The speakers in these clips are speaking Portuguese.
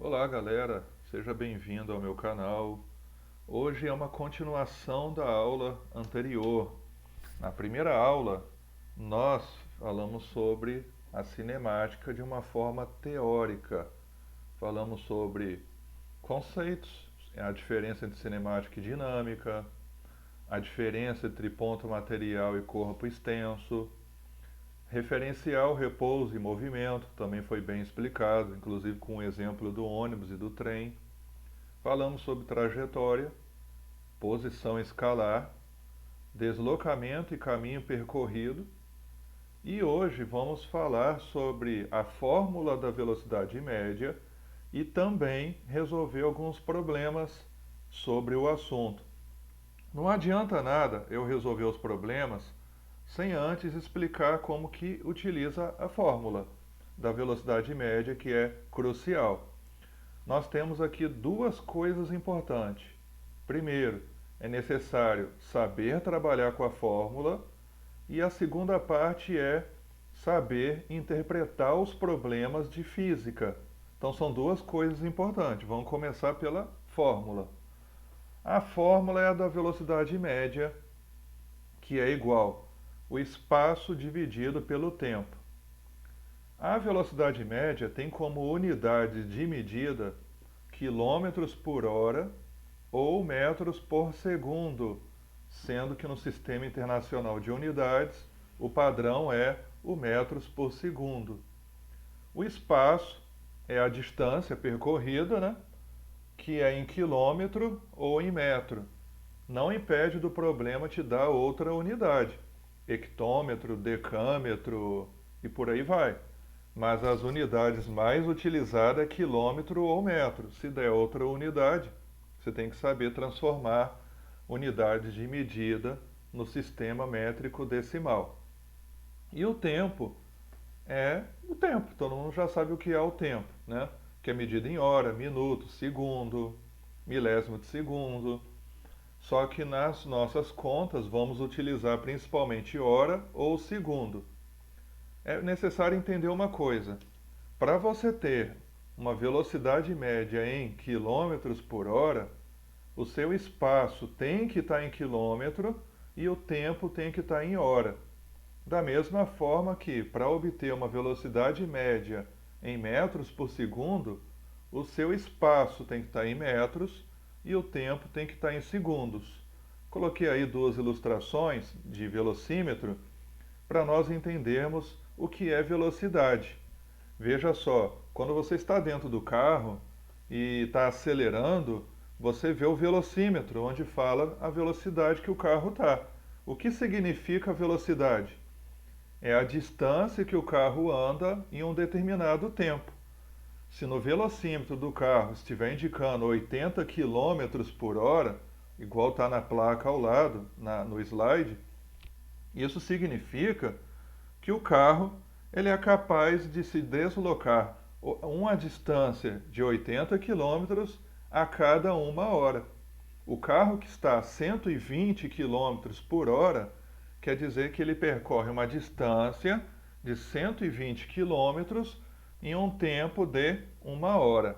Olá, galera, seja bem-vindo ao meu canal. Hoje é uma continuação da aula anterior. Na primeira aula, nós falamos sobre a cinemática de uma forma teórica. Falamos sobre conceitos, a diferença entre cinemática e dinâmica, a diferença entre ponto material e corpo extenso, referencial, repouso e movimento, também foi bem explicado, inclusive com o exemplo do ônibus e do trem. Falamos sobre trajetória, posição escalar, deslocamento e caminho percorrido. E hoje vamos falar sobre a fórmula da velocidade média e também resolver alguns problemas sobre o assunto. Não adianta nada eu resolver os problemas sem antes explicar como que utiliza a fórmula da velocidade média, que é crucial. Nós temos aqui duas coisas importantes. Primeiro, é necessário saber trabalhar com a fórmula, e a segunda parte é saber interpretar os problemas de física. Então são duas coisas importantes. Vamos começar pela fórmula. A fórmula é a da velocidade média, que é igual o espaço dividido pelo tempo. A velocidade média tem como unidade de medida quilômetros por hora ou metros por segundo, sendo que no Sistema Internacional de Unidades o padrão é o metros por segundo. O espaço é a distância percorrida, né, que é em quilômetro ou em metro. Não impede do problema te dar outra unidade, hectômetro, decâmetro e por aí vai. Mas as unidades mais utilizadas é quilômetro ou metro. Se der outra unidade, você tem que saber transformar unidades de medida no sistema métrico decimal. E o tempo é o tempo. Todo mundo já sabe o que é o tempo, né? Que é medido em hora, minuto, segundo, milésimo de segundo. Só que nas nossas contas vamos utilizar principalmente hora ou segundo. É necessário entender uma coisa. Para você ter uma velocidade média em quilômetros por hora, o seu espaço tem que estar em quilômetro e o tempo tem que estar em hora. Da mesma forma que, para obter uma velocidade média em metros por segundo, o seu espaço tem que estar em metros e o tempo tem que estar em segundos. Coloquei aí duas ilustrações de velocímetro para nós entendermos o que é velocidade. Veja só, quando você está dentro do carro e está acelerando, você vê o velocímetro, onde fala a velocidade que o carro está. O que significa velocidade? É a distância que o carro anda em um determinado tempo. Se no velocímetro do carro estiver indicando 80 km por hora, igual está na placa ao lado, no slide, isso significa que o carro ele é capaz de se deslocar uma distância de 80 quilômetros a cada uma hora. O carro que está a 120 quilômetros por hora quer dizer que ele percorre uma distância de 120 quilômetros em um tempo de uma hora.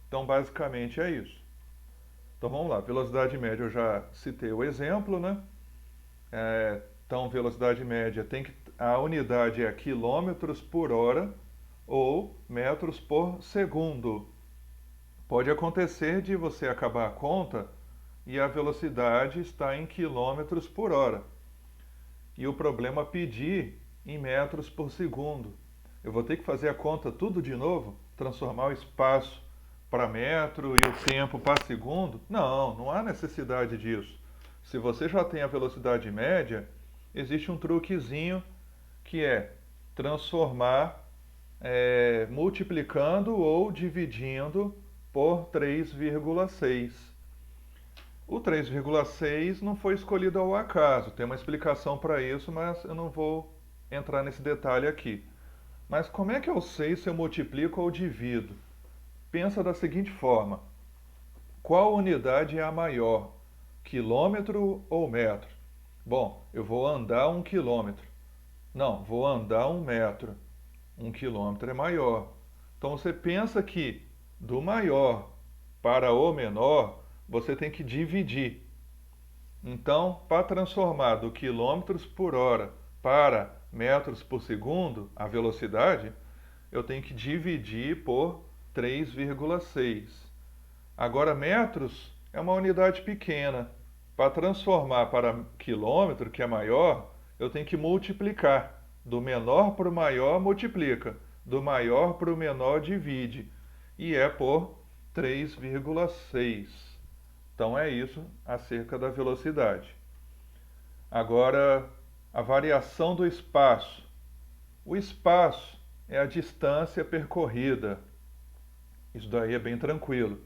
Então, basicamente é isso. Então, vamos lá. Velocidade média, eu já citei o exemplo, né? Então, velocidade média tem que a unidade é quilômetros por hora ou metros por segundo. Pode acontecer de você acabar a conta e a velocidade está em quilômetros por hora. E o problema é pedir em metros por segundo. Eu vou ter que fazer a conta tudo de novo, transformar o espaço para metro e o tempo para segundo? Não, não há necessidade disso. Se você já tem a velocidade média, existe um truquezinho que é transformar multiplicando ou dividindo por 3,6. O 3,6 não foi escolhido ao acaso, tem uma explicação para isso, mas eu não vou entrar nesse detalhe aqui. Mas como é que eu sei se eu multiplico ou divido? Pensa da seguinte forma: qual unidade é a maior, quilômetro ou metro? Bom, eu vou andar 1 quilômetro. Não, vou andar 1 metro. 1 quilômetro é maior. Então você pensa que do maior para o menor, você tem que dividir. Então, para transformar do quilômetros por hora para metros por segundo, a velocidade, eu tenho que dividir por 3,6. Agora, metros é uma unidade pequena. Para transformar para quilômetro, que é maior, eu tenho que multiplicar. Do menor para o maior, multiplica. Do maior para o menor, divide. E é por 3,6. Então é isso acerca da velocidade. Agora, a variação do espaço. O espaço é a distância percorrida. Isso daí é bem tranquilo.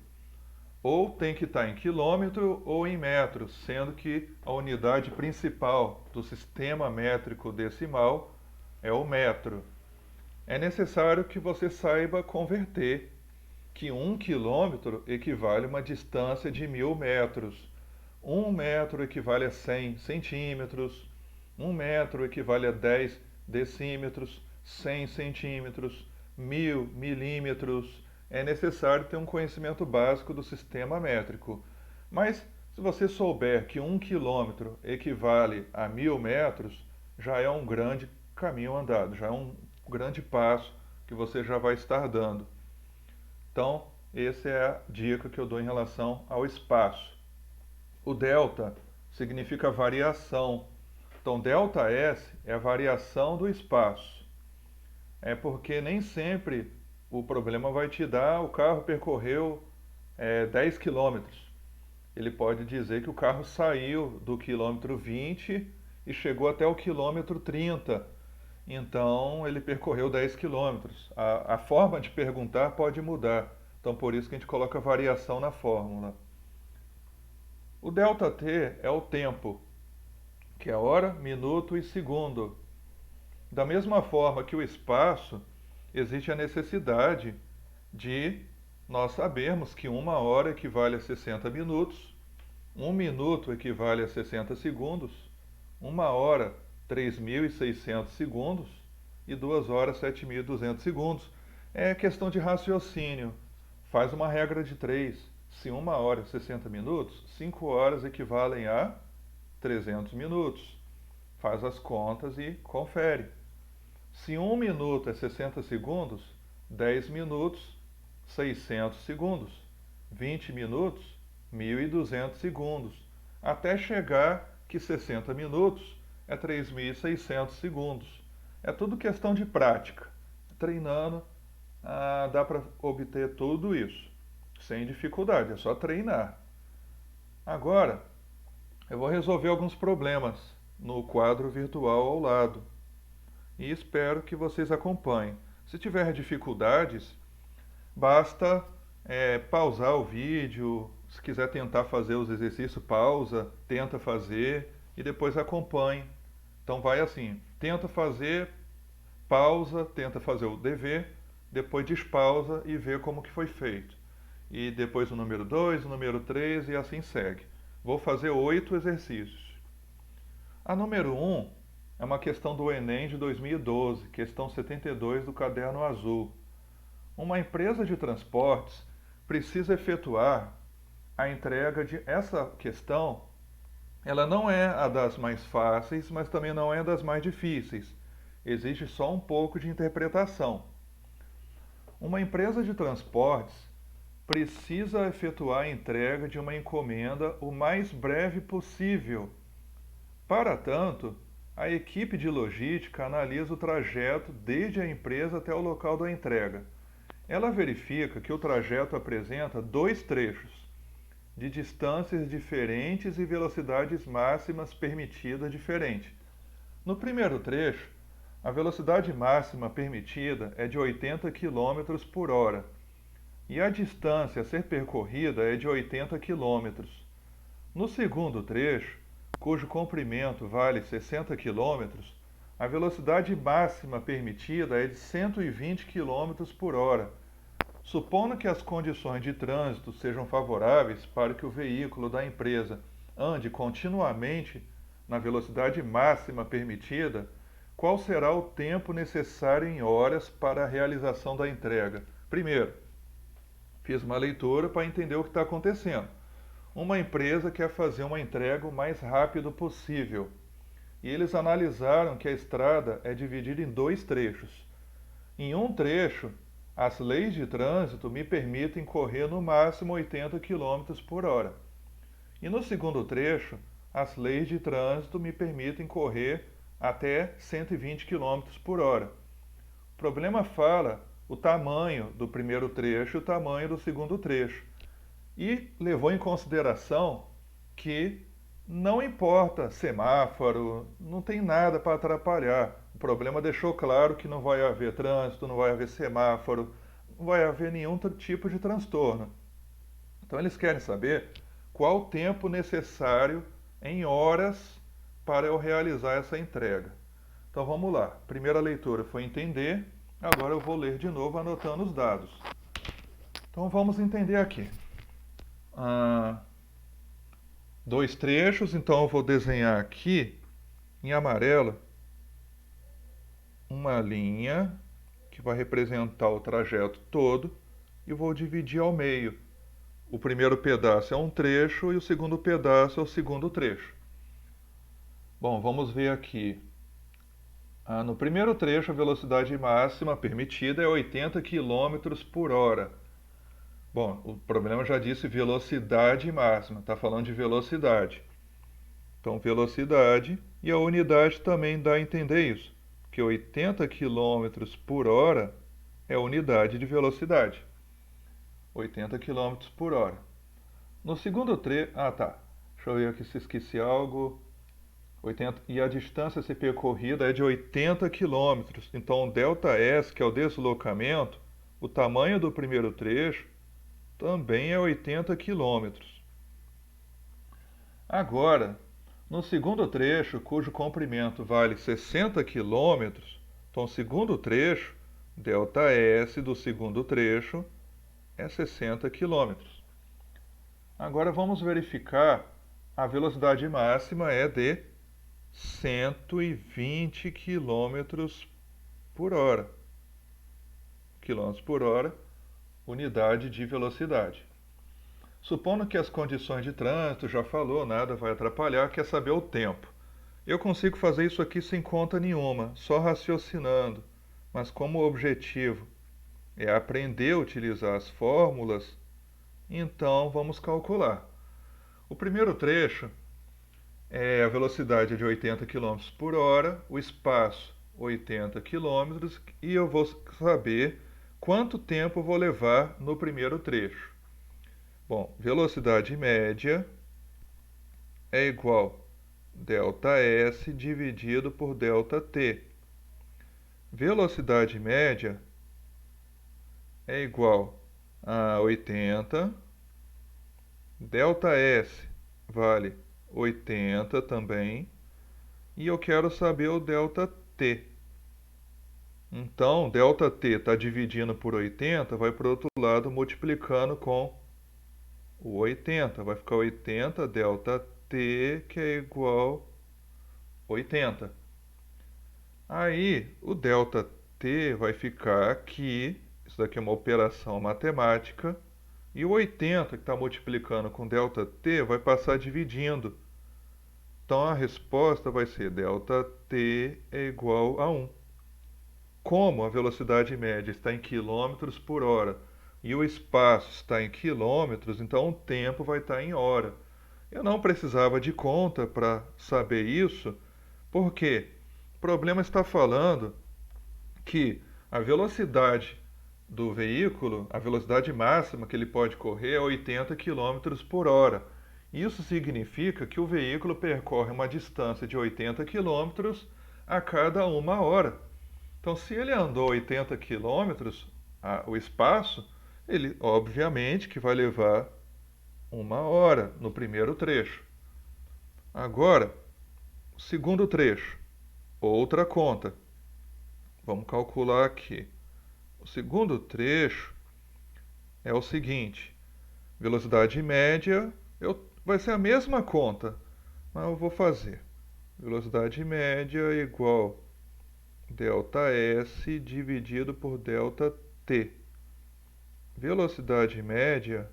Ou tem que estar em quilômetro ou em metros, sendo que a unidade principal do sistema métrico decimal é o metro. É necessário que você saiba converter que 1 quilômetro equivale a uma distância de 1.000 metros. 1 metro equivale a 100 centímetros. 1 metro equivale a 10 decímetros, 100 centímetros, 1.000 milímetros. É necessário ter um conhecimento básico do sistema métrico. Mas se você souber que 1 quilômetro equivale a 1.000 metros, já é um grande caminho andado, já é um grande passo que você já vai estar dando. Então, essa é a dica que eu dou em relação ao espaço. O delta significa variação. Então, ΔS é a variação do espaço. É porque nem sempre o problema vai te dar o carro percorreu 10 quilômetros. Ele pode dizer que o carro saiu do quilômetro 20 e chegou até o quilômetro 30. Então, ele percorreu 10 quilômetros. A forma de perguntar pode mudar. Então, por isso que a gente coloca variação na fórmula. O ΔT é o tempo, que é hora, minuto e segundo. Da mesma forma que o espaço, existe a necessidade de nós sabermos que 1 hora equivale a 60 minutos, 1 minuto equivale a 60 segundos, 1 hora 3.600 segundos e 2 horas 7.200 segundos. É questão de raciocínio. Faz uma regra de 3. Se 1 hora é 60 minutos, 5 horas equivalem a 300 minutos. Faz as contas e confere. Se 1 minuto é 60 segundos, 10 minutos, 600 segundos. 20 minutos, 1.200 segundos. Até chegar que 60 minutos é 3.600 segundos. É tudo questão de prática. Treinando, dá para obter tudo isso. Sem dificuldade, é só treinar. Agora, eu vou resolver alguns problemas no quadro virtual ao lado. E espero que vocês acompanhem. Se tiver dificuldades, basta pausar o vídeo. Se quiser tentar fazer os exercícios, pausa, tenta fazer e depois acompanhe. Então vai assim, tenta fazer, pausa, tenta fazer o dever, depois despausa e vê como que foi feito. E depois o número 2, o número 3 e assim segue. Vou fazer 8 exercícios. A número 1 é uma questão do Enem de 2012, questão 72 do caderno azul. Uma empresa de transportes precisa efetuar a entrega de essa questão. Ela não é a das mais fáceis, mas também não é das mais difíceis. Existe só um pouco de interpretação. Uma empresa de transportes precisa efetuar a entrega de uma encomenda o mais breve possível. Para tanto, a equipe de logística analisa o trajeto desde a empresa até o local da entrega. Ela verifica que o trajeto apresenta 2 trechos, de distâncias diferentes e velocidades máximas permitidas diferentes. No primeiro trecho, a velocidade máxima permitida é de 80 km por hora e a distância a ser percorrida é de 80 km. No segundo trecho, cujo comprimento vale 60 km, a velocidade máxima permitida é de 120 km por hora. Supondo que as condições de trânsito sejam favoráveis para que o veículo da empresa ande continuamente na velocidade máxima permitida, qual será o tempo necessário em horas para a realização da entrega? Primeiro, Fiz uma leitura para entender o que está acontecendo. Uma empresa quer fazer uma entrega o mais rápido possível. E eles analisaram que a estrada é dividida em dois trechos. Em um trecho, as leis de trânsito me permitem correr no máximo 80 km por hora. E no segundo trecho, as leis de trânsito me permitem correr até 120 km por hora. O problema fala o tamanho do primeiro trecho e o tamanho do segundo trecho. E levou em consideração que não importa semáforo, não tem nada para atrapalhar. O problema deixou claro que não vai haver trânsito, não vai haver semáforo, não vai haver nenhum tipo de transtorno. Então eles querem saber qual o tempo necessário em horas para eu realizar essa entrega. Então vamos lá. Primeira leitura foi entender, agora eu vou ler de novo anotando os dados. Então vamos entender aqui. Dois trechos, então eu vou desenhar aqui em amarelo uma linha que vai representar o trajeto todo e vou dividir ao meio. O primeiro pedaço é um trecho e o segundo pedaço é o segundo trecho. Bom, vamos ver aqui. No primeiro trecho, a velocidade máxima permitida é 80 km por hora. Bom, o problema já disse velocidade máxima, está falando de velocidade. Então, velocidade, e a unidade também dá a entender isso, que 80 km por hora é a unidade de velocidade. 80 km por hora. No segundo trecho... Deixa eu ver aqui se esqueci algo. 80, e a distância a ser percorrida é de 80 km. Então, o ΔS, que é o deslocamento, o tamanho do primeiro trecho, também é 80 km. Agora, no segundo trecho, cujo comprimento vale 60 km, então, o segundo trecho, ΔS do segundo trecho, é 60 km. Agora vamos verificar, a velocidade máxima é de 120 km por hora. Quilômetros por hora, unidade de velocidade. Supondo que as condições de trânsito, já falou, nada vai atrapalhar, quer saber o tempo. Eu consigo fazer isso aqui sem conta nenhuma, só raciocinando. Mas como o objetivo é aprender a utilizar as fórmulas, então vamos calcular. O primeiro trecho a velocidade é de 80 km por hora, o espaço 80 km, e eu vou saber quanto tempo eu vou levar no primeiro trecho. Bom, velocidade média é igual a ΔS dividido por ΔT. Velocidade média é igual a 80, ΔS vale 80 também, e eu quero saber o ΔT. Então, ΔT está dividindo por 80, vai para o outro lado multiplicando com o 80. Vai ficar 80 ΔT, que é igual a 80. Aí, o ΔT vai ficar aqui, isso daqui é uma operação matemática, e o 80, que está multiplicando com ΔT, vai passar dividindo. Então, a resposta vai ser ΔT é igual a 1. Como a velocidade média está em quilômetros por hora e o espaço está em quilômetros, então o tempo vai estar em hora. Eu não precisava de conta para saber isso, porque o problema está falando que a velocidade do veículo, a velocidade máxima que ele pode correr é 80 km por hora. Isso significa que o veículo percorre uma distância de 80 km a cada 1 hora. Então, se ele andou 80 km, o espaço, ele obviamente que vai levar 1 hora no primeiro trecho. Agora, o segundo trecho, outra conta. Vamos calcular aqui. O segundo trecho é o seguinte: velocidade média vai ser a mesma conta, mas eu vou fazer. Velocidade média é igual a ΔS dividido por ΔT. velocidade média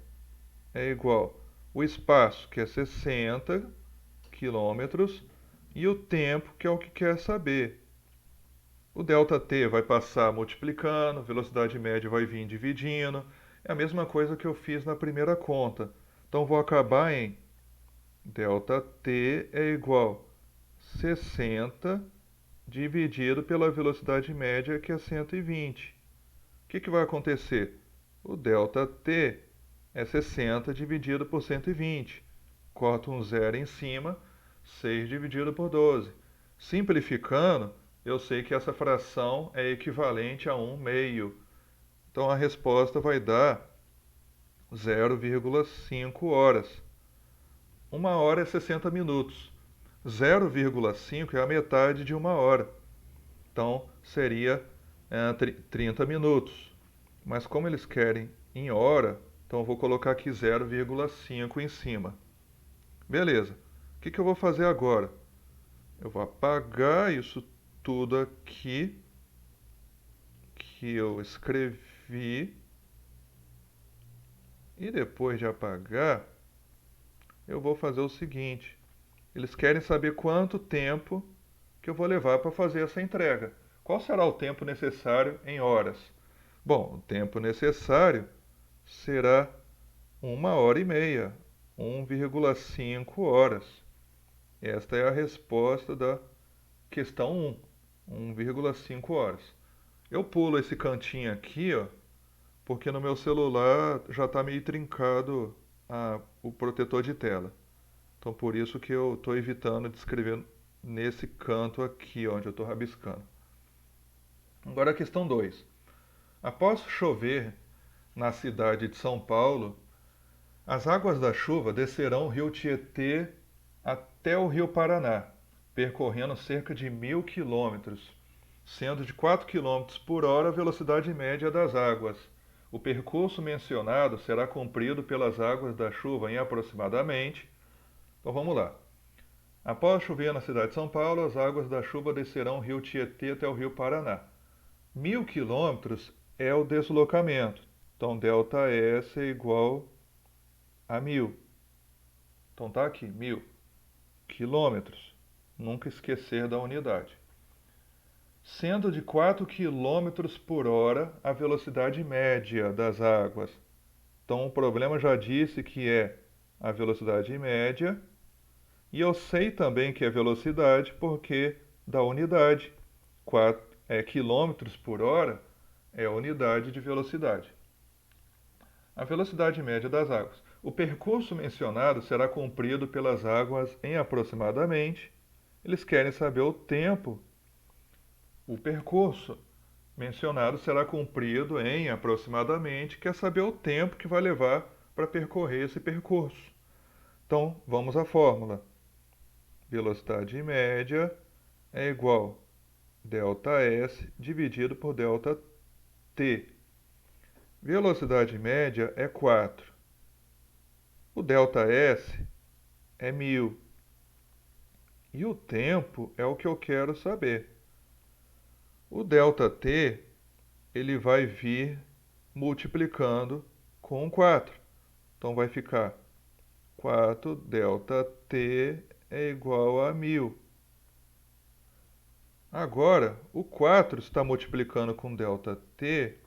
é igual o espaço, que é 60 quilômetros, e o tempo, que é o que quer saber. O ΔT vai passar multiplicando, velocidade média vai vir dividindo. É a mesma coisa que eu fiz na primeira conta. Então vou acabar em ΔT é igual 60 dividido pela velocidade média, que é 120. O que vai acontecer? O ΔT é 60 dividido por 120. Corto um zero em cima, 6 dividido por 12. Simplificando, eu sei que essa fração é equivalente a 1 meio. Então a resposta vai dar 0,5 horas. 1 hora é 60 minutos. 0,5 é a metade de 1 hora. Então seria 30 minutos. Mas como eles querem em hora, então eu vou colocar aqui 0,5 em cima. Beleza. O que eu vou fazer agora? Eu vou apagar isso tudo aqui que eu escrevi. E depois de apagar, eu vou fazer o seguinte. Eles querem saber quanto tempo que eu vou levar para fazer essa entrega. Qual será o tempo necessário em horas? Bom, o tempo necessário será 1 hora e meia, 1,5 horas. Esta é a resposta da questão 1, 1,5 horas. Eu pulo esse cantinho aqui, ó, porque no meu celular já está meio trincado o protetor de tela. Então por isso que eu estou evitando de escrever nesse canto aqui, onde eu estou rabiscando. Agora a questão 2. Após chover na cidade de São Paulo, as águas da chuva descerão o rio Tietê até o rio Paraná, percorrendo cerca de 1.000 quilômetros, sendo de 4 quilômetros por hora a velocidade média das águas. O percurso mencionado será cumprido pelas águas da chuva em aproximadamente... Então vamos lá. Após chover na cidade de São Paulo, as águas da chuva descerão o rio Tietê até o rio Paraná. 1.000 quilômetros é o deslocamento. Então, ΔS é igual a 1.000. Então, tá aqui, 1.000 quilômetros. Nunca esquecer da unidade. Sendo de 4 quilômetros por hora a velocidade média das águas. Então, o problema já disse que é a velocidade média. E eu sei também que é velocidade porque da unidade. Quilômetros por hora é a unidade de velocidade. A velocidade média das águas. O percurso mencionado será cumprido pelas águas em aproximadamente. Eles querem saber o tempo. O percurso mencionado será cumprido em aproximadamente, quer saber o tempo que vai levar para percorrer esse percurso. Então, vamos à fórmula. Velocidade média é igual a ΔS dividido por ΔT. Velocidade média é 4. O ΔS é 1.000. E o tempo é o que eu quero saber. O ΔT, ele vai vir multiplicando com 4. Então vai ficar 4 ΔT é igual a 1.000. Agora, o 4 está multiplicando com ΔT,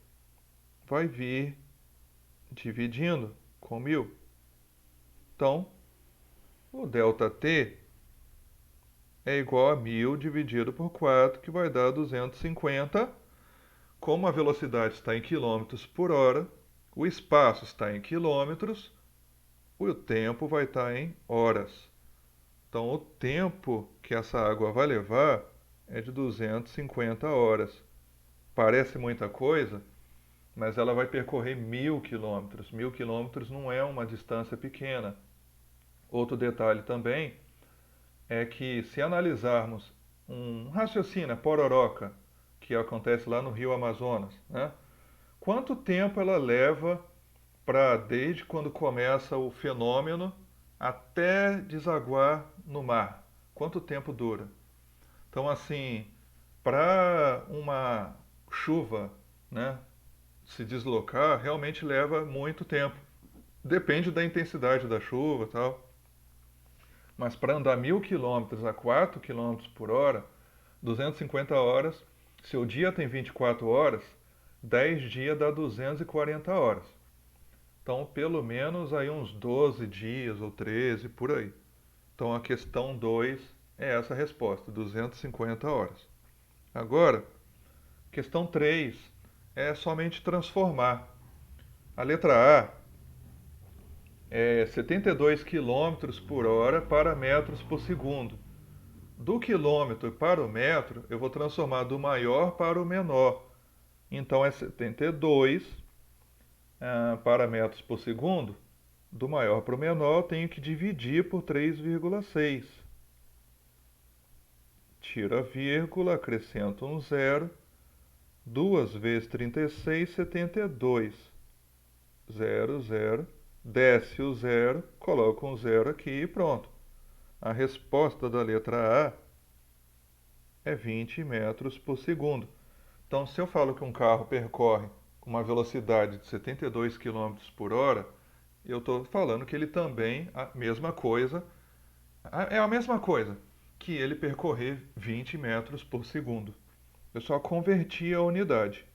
vai vir dividindo com 1.000. Então, o ΔT é igual a 1.000 dividido por 4, que vai dar 250. Como a velocidade está em quilômetros por hora, o espaço está em quilômetros, o tempo vai estar em horas. Então, o tempo que essa água vai levar é de 250 horas. Parece muita coisa, mas ela vai percorrer 1.000 quilômetros. 1.000 quilômetros não é uma distância pequena. Outro detalhe também é que, se analisarmos um raciocínio, a pororoca, que acontece lá no rio Amazonas, né? Quanto tempo ela leva desde quando começa o fenômeno até desaguar no mar? Quanto tempo dura? Então, assim, para uma chuva, né, se deslocar realmente leva muito tempo. Depende da intensidade da chuva e tal. Mas para andar 1.000 km a 4 km por hora, 250 horas, se o dia tem 24 horas, 10 dias dá 240 horas. Então, pelo menos aí uns 12 dias ou 13 por aí. Então, a questão 2 é essa resposta, 250 horas. Agora, questão 3 é somente transformar. A letra A é 72 km por hora para metros por segundo. Do quilômetro para o metro, eu vou transformar do maior para o menor. Então é 72 para metros por segundo. Do maior para o menor, eu tenho que dividir por 3,6. Tiro a vírgula, acrescento um zero. 2 vezes 36, 72. 0, 0. Desce o zero, coloco um zero aqui e pronto. A resposta da letra A é 20 metros por segundo. Então, se eu falo que um carro percorre com uma velocidade de 72 km por hora, eu estou falando que ele também, é a mesma coisa que ele percorrer 20 metros por segundo. Eu só converti a unidade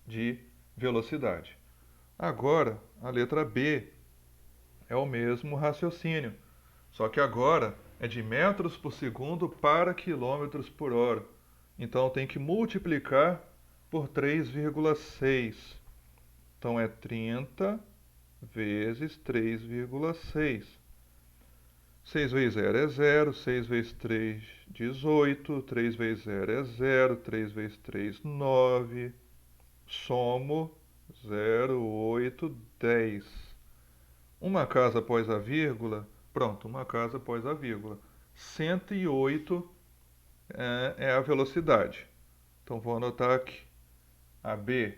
de velocidade. Agora, a letra B é o mesmo raciocínio, só que agora é de metros por segundo para quilômetros por hora. Então, eu tenho que multiplicar por 3,6. Então, é 30 vezes 3,6. 6 vezes 0 é 0, 6 vezes 3, 18, 3 vezes 0 é 0, 3 vezes 3, 9, somo 0, 8, 10. Uma casa após a vírgula, pronto, uma casa após a vírgula. 108 é a velocidade. Então vou anotar aqui. A B,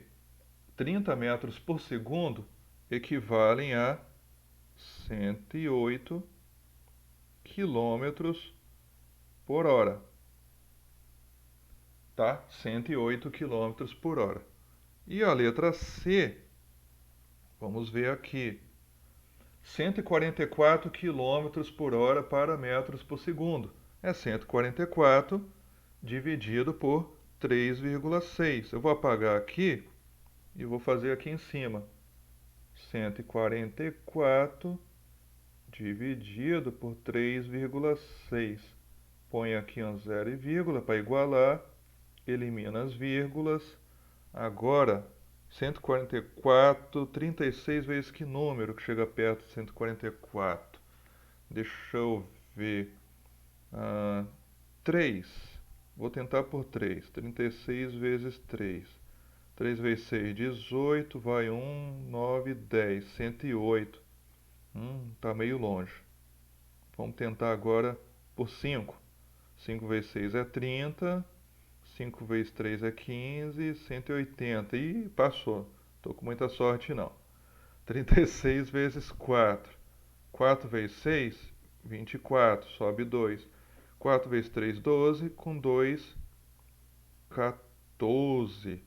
30 metros por segundo equivalem a 108 quilômetros por hora. Tá? 108 quilômetros por hora. E a letra C, vamos ver aqui. 144 quilômetros por hora para metros por segundo. É 144 dividido por 3,6. Eu vou apagar aqui e vou fazer aqui em cima. 144 dividido por 3,6. Põe aqui um zero e vírgula para igualar. Elimina as vírgulas. Agora, 144, 36 vezes que número que chega perto de 144? Deixa eu ver. 3. Vou tentar por 3. 36 vezes 3. 3 vezes 6, 18. Vai 1, 9, 10. 108. Tá meio longe. Vamos tentar agora por 5. 5 vezes 6 é 30. 5 vezes 3 é 15, 180. Ih, passou. Tô com muita sorte não. 36 vezes 4. 4 vezes 6, 24. Sobe 2. 4 vezes 3, 12. Com 2, 14.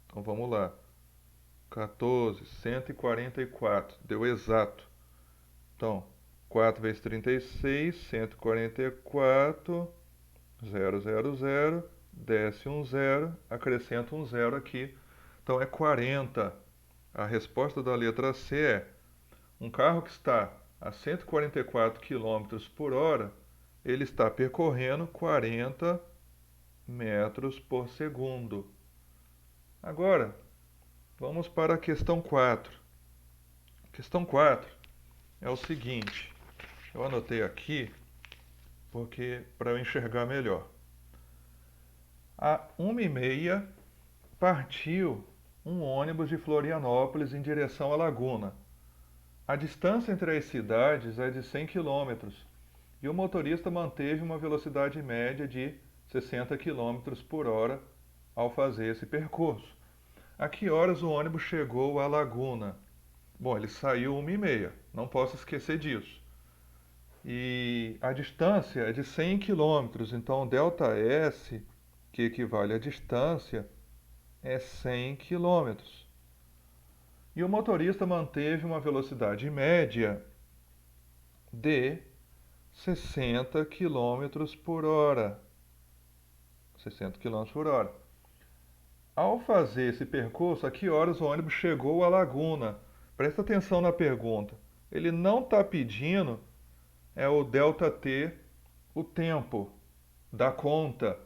Então vamos lá. 14, 144. Deu exato. Então, 4 vezes 36, 144. 0, 0, 0, desce um zero, acrescenta um zero aqui. Então é 40. A resposta da letra C é: um carro que está a 144 km por hora, ele está percorrendo 40 metros por segundo. Agora, vamos para a questão 4. Questão 4 é o seguinte, eu anotei aqui porque para eu enxergar melhor. A 1h30 partiu um ônibus de Florianópolis em direção à Laguna. A distância entre as cidades é de 100 km e o motorista manteve uma velocidade média de 60 km por hora ao fazer esse percurso. A que horas o ônibus chegou à Laguna? Bom, ele saiu 1h30, não posso esquecer disso. E a distância é de 100 km, então ΔS, que equivale à distância, é 100 quilômetros. E o motorista manteve uma velocidade média de 60 quilômetros por hora. 60 quilômetros por hora. Ao fazer esse percurso, a que horas o ônibus chegou à laguna? Presta atenção na pergunta. Ele não está pedindo o ΔT, o tempo da conta.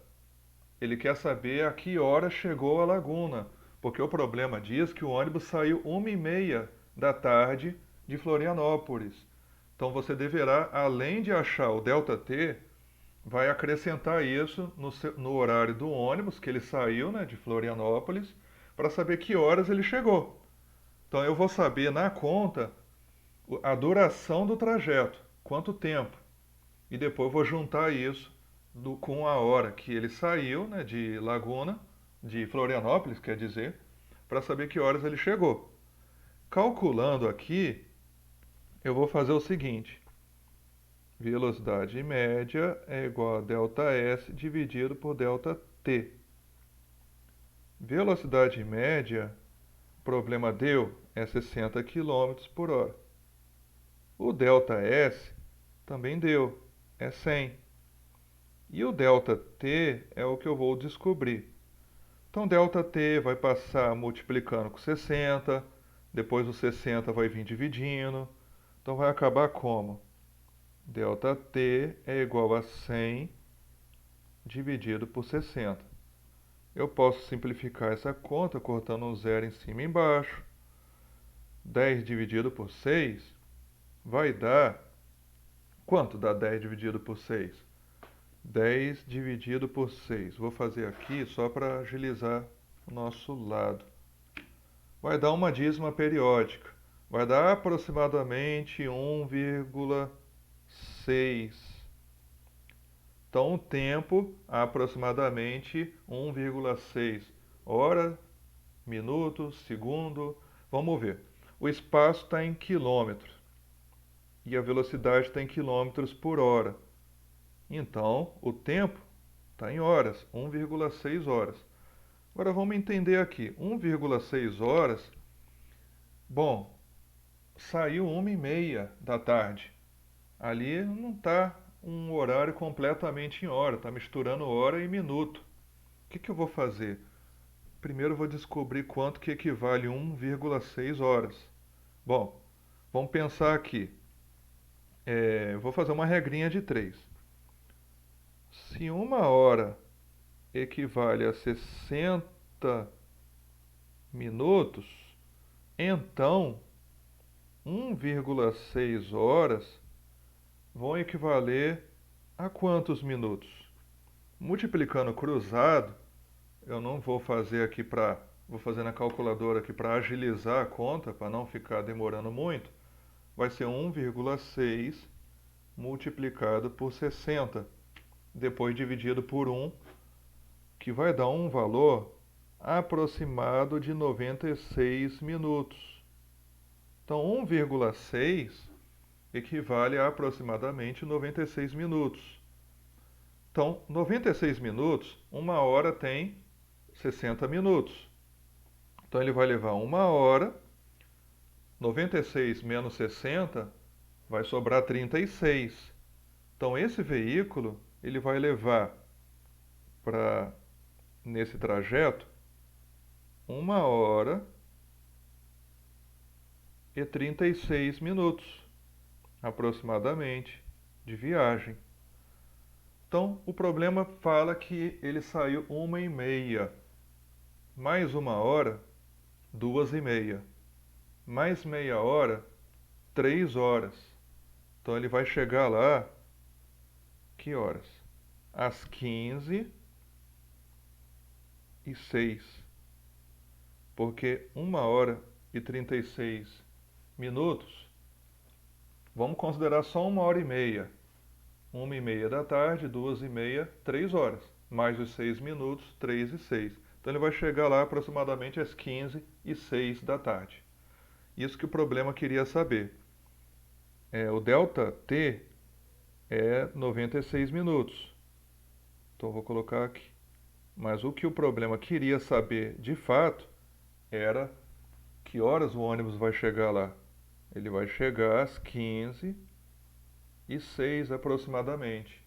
Ele quer saber a que hora chegou à laguna, porque o problema diz que o ônibus saiu 1h30 da tarde de Florianópolis. Então você deverá, além de achar o ΔT, vai acrescentar isso no horário do ônibus que ele saiu, né, de Florianópolis, para saber que horas ele chegou. Então eu vou saber na conta a duração do trajeto, quanto tempo, e depois vou juntar isso com a hora que ele saiu, né, de Laguna, de Florianópolis, quer dizer, para saber que horas ele chegou. Calculando aqui, eu vou fazer o seguinte: velocidade média é igual a ΔS dividido por ΔT. Velocidade média, o problema deu, é 60 quilômetros por hora. O ΔS também deu, é 100. E o ΔT é o que eu vou descobrir. Então, ΔT vai passar multiplicando com 60, depois o 60 vai vir dividindo. Então, vai acabar como? ΔT é igual a 100 dividido por 60. Eu posso simplificar essa conta cortando um zero em cima e embaixo. 10 dividido por 6 vai dar... Quanto dá 10 dividido por 6? 10 dividido por 6. Vou fazer aqui só para agilizar o nosso lado. Vai dar uma dízima periódica. Vai dar aproximadamente 1,6. Então, o tempo aproximadamente 1,6 hora, minuto, segundo. Vamos ver. O espaço está em quilômetros e a velocidade está em quilômetros por hora. Então, o tempo está em horas, 1,6 horas. Agora vamos entender aqui, 1,6 horas, bom, saiu 1h30 da tarde. Ali não está um horário completamente em hora, está misturando hora e minuto. O que eu vou fazer? Primeiro eu vou descobrir quanto que equivale 1,6 horas. Bom, vamos pensar aqui. Vou fazer uma regrinha de 3. Se 1 hora equivale a 60 minutos, então 1,6 horas vão equivaler a quantos minutos? Multiplicando cruzado, eu não vou fazer aqui vou fazer na calculadora aqui para agilizar a conta, para não ficar demorando muito, vai ser 1,6 multiplicado por 60, depois dividido por 1, que vai dar um valor aproximado de 96 minutos. Então, 1,6 equivale a aproximadamente 96 minutos. Então, 96 minutos, 1 hora tem 60 minutos. Então, ele vai levar 1 hora, 96 menos 60, vai sobrar 36. Então, esse veículo, ele vai levar nesse trajeto 1 hora e 36 minutos, aproximadamente, de viagem. Então, o problema fala que ele saiu 1h30, mais 1 hora, 2h30, mais meia hora, 3 horas. Então, ele vai chegar lá, que horas? Às 15h06, porque 1 hora e 36 minutos, vamos considerar só 1h30. 1h30 da tarde, 2h30, 3 horas. Mais os 6 minutos, 3h06. Então ele vai chegar lá aproximadamente às 15h06 da tarde. Isso que o problema queria saber. O ΔT é 96 minutos. Então vou colocar aqui. Mas o que o problema queria saber de fato era que horas o ônibus vai chegar lá. Ele vai chegar às 15h06 aproximadamente.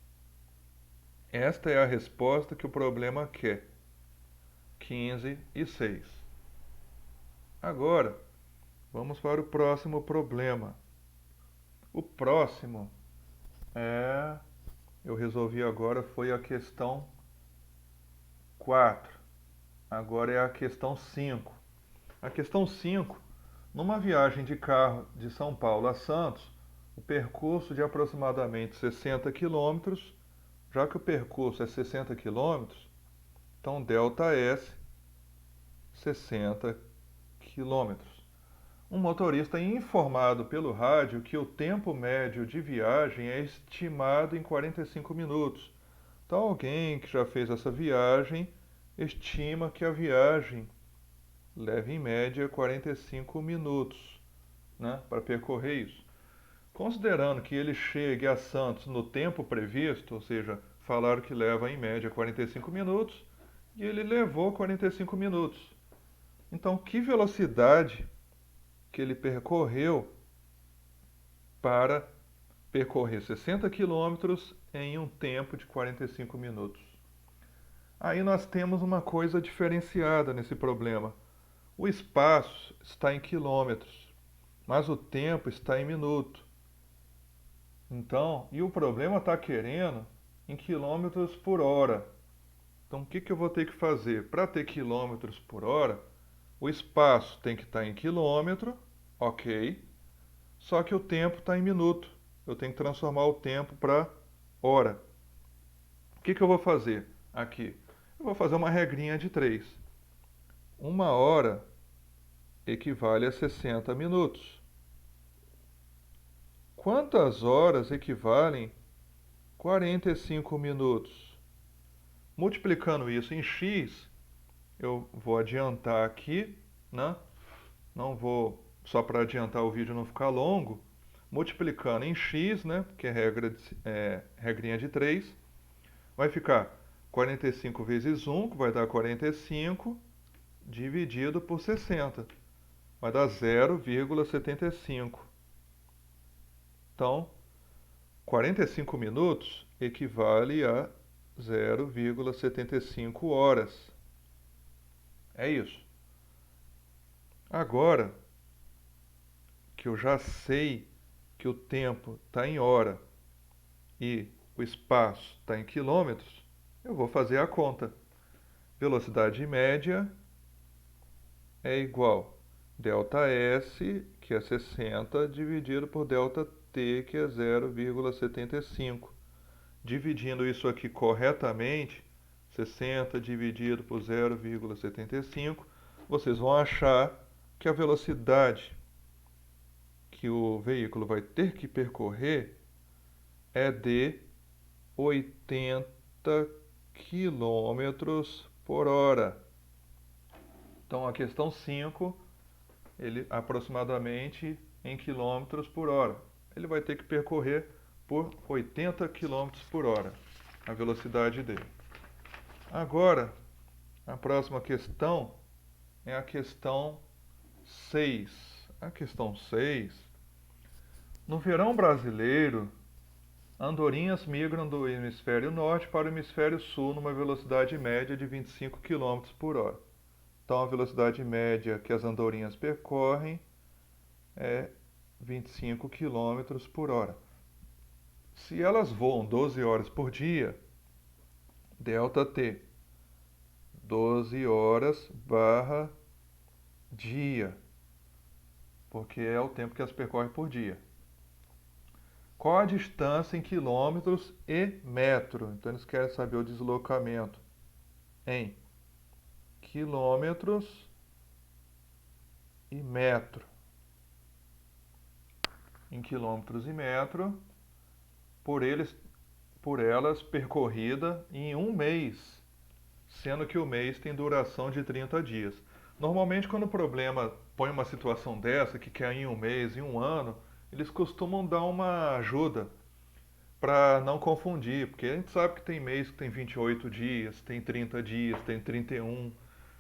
Esta é a resposta que o problema quer. 15h06. Agora, vamos para o próximo problema. O próximo eu resolvi agora, foi a questão 4. Agora é a questão 5. A questão 5, numa viagem de carro de São Paulo a Santos, o percurso de aproximadamente 60 quilômetros, já que o percurso é 60 quilômetros, então ΔS 60 quilômetros. Um motorista informado pelo rádio que o tempo médio de viagem é estimado em 45 minutos. Então, alguém que já fez essa viagem estima que a viagem leva em média 45 minutos, né, para percorrer isso. Considerando que ele chegue a Santos no tempo previsto, ou seja, falaram que leva em média 45 minutos, e ele levou 45 minutos. Então, que velocidade que ele percorreu para percorrer 60 quilômetros em um tempo de 45 minutos? Aí nós temos uma coisa diferenciada nesse problema. O espaço está em quilômetros, mas o tempo está em minuto. Então, e o problema está querendo em quilômetros por hora. Então, o que eu vou ter que fazer? Para ter quilômetros por hora, o espaço tem que estar em quilômetro, ok, só que o tempo está em minuto. Eu tenho que transformar o tempo para hora. O que eu vou fazer aqui? Eu vou fazer uma regrinha de 3. Uma hora equivale a 60 minutos. Quantas horas equivalem 45 minutos? Multiplicando isso em x, eu vou adiantar aqui, né? Não vou, só para adiantar o vídeo não ficar longo, multiplicando em x, né? Porque é regrinha de 3, vai ficar 45 vezes 1, que vai dar 45, dividido por 60. Vai dar 0,75. Então, 45 minutos equivale a 0,75 horas. É isso. Agora que eu já sei que o tempo está em hora e o espaço está em quilômetros, eu vou fazer a conta. Velocidade média é igual ΔS, que é 60, dividido por ΔT, que é 0,75. Dividindo isso aqui corretamente, 60 dividido por 0,75, vocês vão achar que a velocidade que o veículo vai ter que percorrer é de 80 quilômetros por hora. Então, a questão 5, ele aproximadamente em quilômetros por hora. Ele vai ter que percorrer por 80 quilômetros por hora, a velocidade dele. Agora, a próxima questão é a questão 6. A questão 6, no verão brasileiro, andorinhas migram do hemisfério norte para o hemisfério sul numa velocidade média de 25 km por hora. Então, a velocidade média que as andorinhas percorrem é 25 km por hora. Se elas voam 12 horas por dia, ΔT, 12 horas barra dia, porque é o tempo que elas percorrem por dia. Qual a distância em quilômetros e metro? Então, eles querem saber o deslocamento em quilômetros e metro. Em quilômetros e metro, por elas percorrida em um mês, sendo que o mês tem duração de 30 dias. Normalmente, quando o problema põe uma situação dessa, que quer em um mês, em um ano, eles costumam dar uma ajuda. para não confundir, porque a gente sabe que tem mês que tem 28 dias, tem 30 dias, tem 31.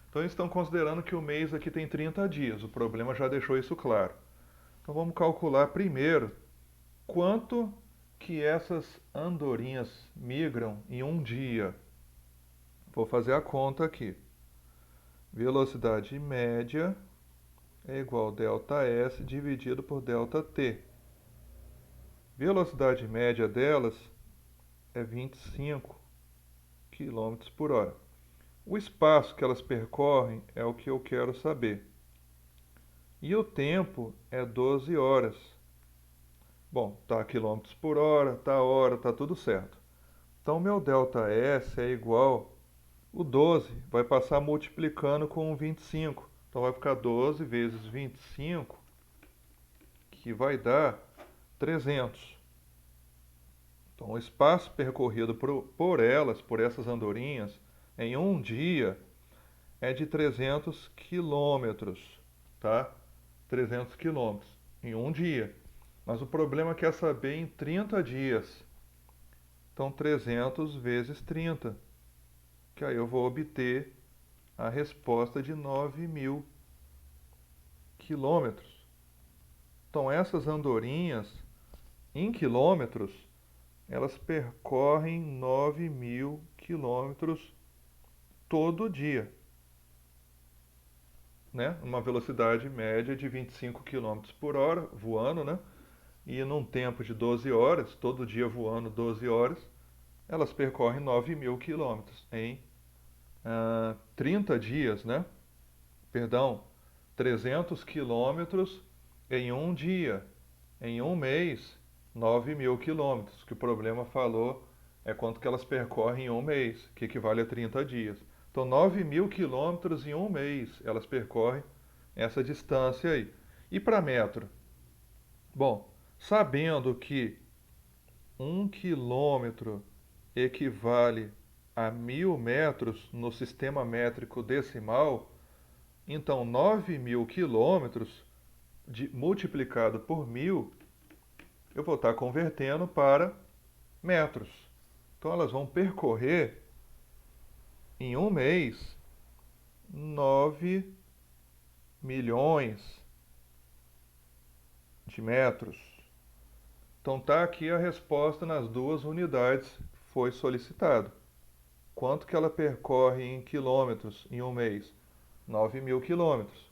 Então eles estão considerando que o mês aqui tem 30 dias. O problema já deixou isso claro. Então vamos calcular primeiro quanto que essas andorinhas migram em um dia. Vou fazer a conta aqui. Velocidade média é igual a ΔS dividido por ΔT. Velocidade média delas é 25 km por hora. O espaço que elas percorrem é o que eu quero saber. E o tempo é 12 horas. Bom, tá quilômetros por hora, tá tudo certo. Então, meu ΔS é igual, o 12 vai passar multiplicando com o 25. Então, vai ficar 12 vezes 25, que vai dar 300. Então, o espaço percorrido por elas, por essas andorinhas, em um dia, é de 300 quilômetros, tá? 300 quilômetros em um dia. Mas o problema é que é saber em 30 dias. Então, 300 vezes 30, que aí eu vou obter a resposta de 9.000 quilômetros. Então, essas andorinhas, em quilômetros, elas percorrem 9.000 quilômetros todo dia, né? Uma velocidade média de 25 quilômetros por hora, voando, né? E num tempo de 12 horas, todo dia voando 12 horas, elas percorrem 9.000 quilômetros em 30 dias, né? Perdão, 300 quilômetros em um dia. Em um mês, 9.000 quilômetros. Que o problema falou é quanto que elas percorrem em um mês, que equivale a 30 dias. Então, 9.000 quilômetros em um mês elas percorrem essa distância aí. E para metro? Bom, sabendo que 1 quilômetro equivale a 1.000 metros no sistema métrico decimal, então 9.000 quilômetros multiplicado por 1.000, eu vou estar convertendo para metros. Então elas vão percorrer em um mês 9 milhões de metros. Então está aqui a resposta nas duas unidades que foi solicitado. Quanto que ela percorre em quilômetros em um mês? 9.000 quilômetros.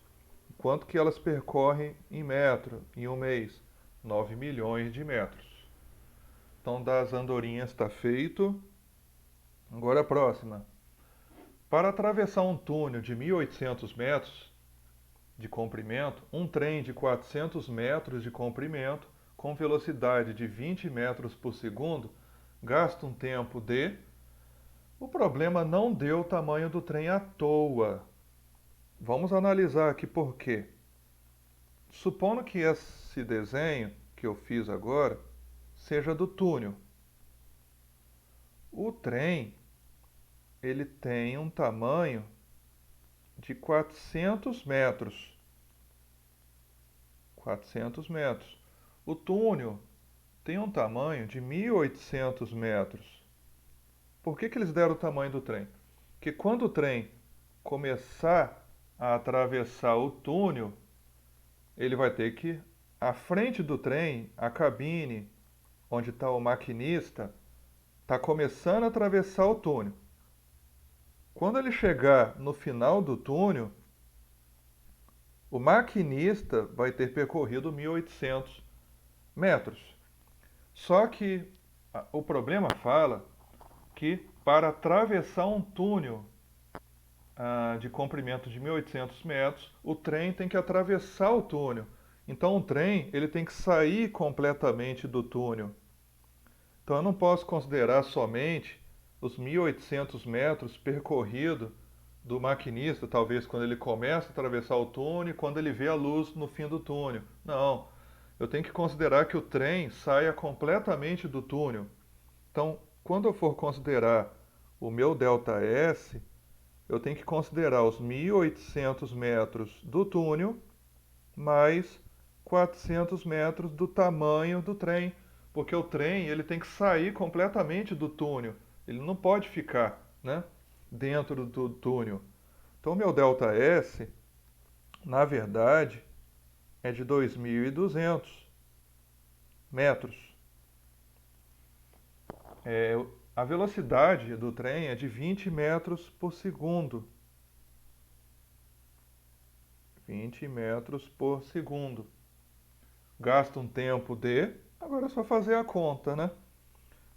Quanto que elas percorrem em metro em um mês? 9 milhões de metros. Então, das andorinhas está feito. Agora a próxima. Para atravessar um túnel de 1.800 metros de comprimento, um trem de 400 metros de comprimento, com velocidade de 20 metros por segundo, gasta um tempo de... O problema não deu o tamanho do trem à toa. Vamos analisar aqui por quê. Supondo que esse desenho que eu fiz agora seja do túnel. O trem, ele tem um tamanho de 400 metros. 400 metros. O túnel tem um tamanho de 1.800 metros. Por que eles deram o tamanho do trem? Porque quando o trem começar a atravessar o túnel, ele vai ter que, à frente do trem, a cabine, onde está o maquinista, está começando a atravessar o túnel. Quando ele chegar no final do túnel, o maquinista vai ter percorrido 1.800 metros. Só que o problema fala que para atravessar um túnel de comprimento de 1.800 metros, o trem tem que atravessar o túnel. Então o trem ele tem que sair completamente do túnel. Então eu não posso considerar somente os 1.800 metros percorridos do maquinista, talvez quando ele começa a atravessar o túnel e quando ele vê a luz no fim do túnel. Não, eu tenho que considerar que o trem saia completamente do túnel. Então, quando eu for considerar o meu ΔS, eu tenho que considerar os 1.800 metros do túnel mais 400 metros do tamanho do trem, porque o trem ele tem que sair completamente do túnel. Ele não pode ficar, né, dentro do túnel. Então, meu ΔS, na verdade, é de 2.200 metros. A velocidade do trem é de 20 metros por segundo. 20 metros por segundo. Gasta um tempo de... Agora é só fazer a conta, né?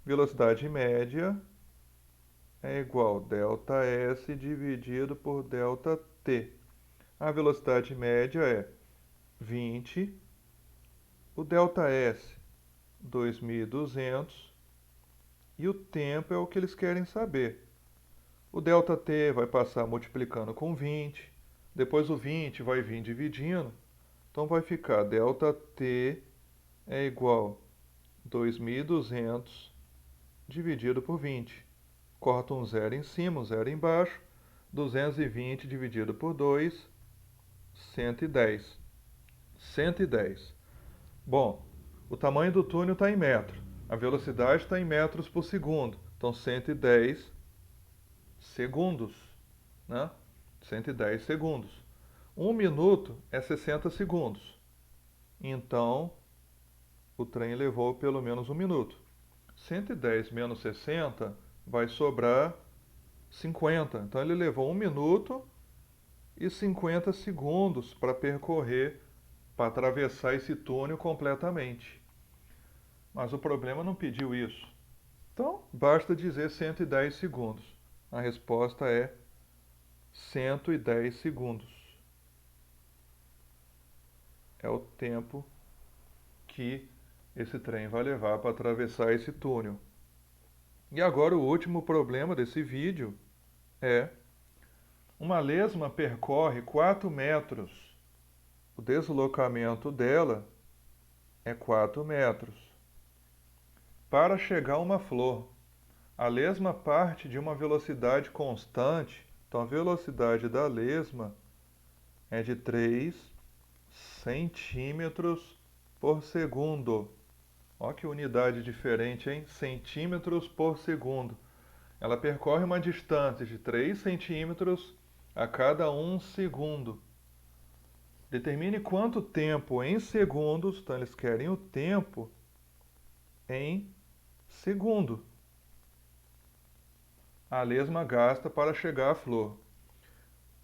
Velocidade média é igual a ΔS dividido por ΔT. A velocidade média é 20, o ΔS 2.200 e o tempo é o que eles querem saber. O ΔT vai passar multiplicando com 20, depois o 20 vai vir dividindo, então vai ficar ΔT é igual a 2.200 dividido por 20. Corta um zero em cima, um zero embaixo. 220 dividido por 2, 110. 110. Bom, o tamanho do túnel está em metro. A velocidade está em metros por segundo. Então, 110 segundos, né? 110 segundos. 1 minuto é 60 segundos. Então, o trem levou pelo menos 1 minuto. 110 menos 60 vai sobrar 50. Então, ele levou 1 minuto e 50 segundos para percorrer, para atravessar esse túnel completamente. Mas o problema não pediu isso. Então, basta dizer 110 segundos. A resposta é 110 segundos. É o tempo que esse trem vai levar para atravessar esse túnel. E agora o último problema desse vídeo é: uma lesma percorre 4 metros. O deslocamento dela é 4 metros. Para chegar a uma flor, a lesma parte de uma velocidade constante. Então, a velocidade da lesma é de 3 centímetros por segundo. Olha que unidade diferente, hein? Centímetros por segundo. Ela percorre uma distância de 3 centímetros a cada 1 segundo. Determine quanto tempo em segundos, então eles querem o tempo em segundo. A lesma gasta para chegar à flor.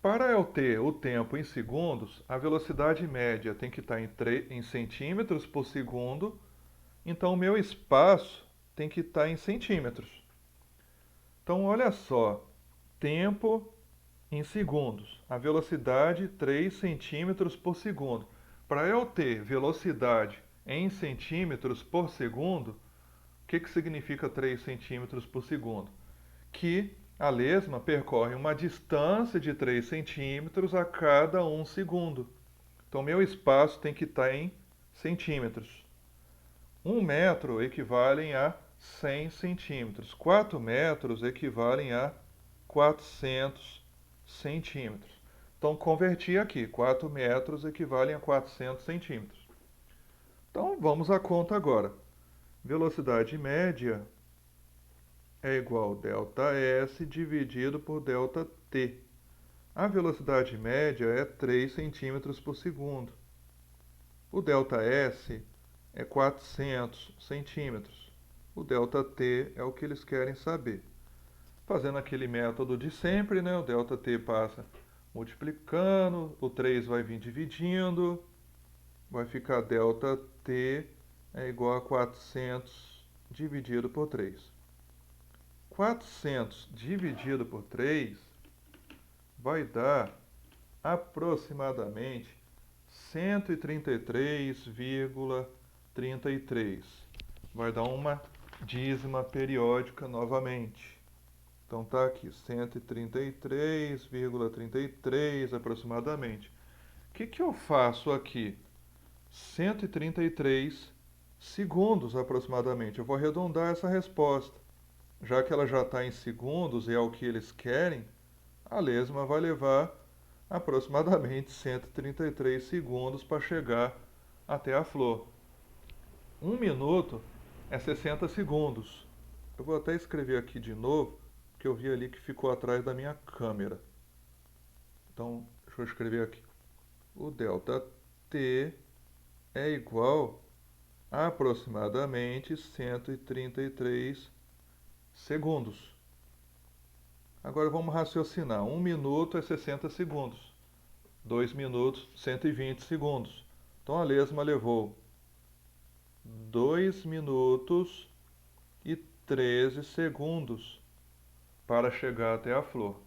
Para eu ter o tempo em segundos, a velocidade média tem que estar em centímetros por segundo, então o meu espaço tem que estar em centímetros. Então, olha só, tempo em segundos, a velocidade 3 centímetros por segundo. Para eu ter velocidade em centímetros por segundo, o que significa 3 centímetros por segundo? Que a lesma percorre uma distância de 3 centímetros a cada 1 segundo. Então, meu espaço tem que estar em centímetros. 1 metro equivale a 100 centímetros. 4 metros equivalem a 400 centímetros. Então, converti aqui. 4 metros equivalem a 400 centímetros. Então, vamos à conta agora. Velocidade média é igual a ΔS dividido por ΔT. A velocidade média é 3 centímetros por segundo. O ΔS é 400 centímetros. O ΔT é o que eles querem saber. Fazendo aquele método de sempre, né? O ΔT passa multiplicando, o 3 vai vir dividindo, vai ficar ΔT é igual a 400 dividido por 3. 400 dividido por 3 vai dar aproximadamente 133,33. Vai dar uma dízima periódica novamente. Então tá aqui, 133,33 aproximadamente. O que eu faço aqui? 133 segundos aproximadamente. Eu vou arredondar essa resposta. Já que ela já está em segundos e é o que eles querem, a lesma vai levar aproximadamente 133 segundos para chegar até a flor. 1 minuto é 60 segundos. Eu vou até escrever aqui de novo, porque eu vi ali que ficou atrás da minha câmera. Então, deixa eu escrever aqui. O delta T é igual a aproximadamente 133 segundos. Agora vamos raciocinar. 1 minuto é 60 segundos. 2 minutos, 120 segundos. Então a lesma levou 2 minutos e 13 segundos para chegar até a flor.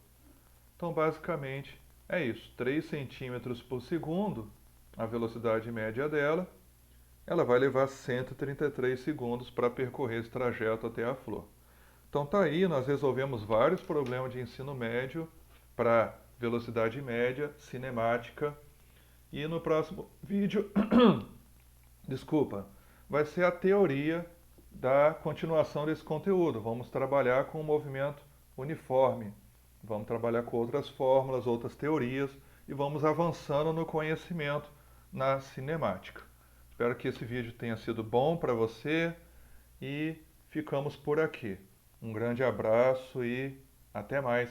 Então basicamente é isso. 3 centímetros por segundo, a velocidade média dela. Ela vai levar 133 segundos para percorrer esse trajeto até a flor. Então tá aí, nós resolvemos vários problemas de ensino médio para velocidade média, cinemática. E no próximo vídeo, desculpa, vai ser a teoria da continuação desse conteúdo. Vamos trabalhar com o movimento uniforme. Vamos trabalhar com outras fórmulas, outras teorias e vamos avançando no conhecimento na cinemática. Espero que esse vídeo tenha sido bom para você e ficamos por aqui. Um grande abraço e até mais.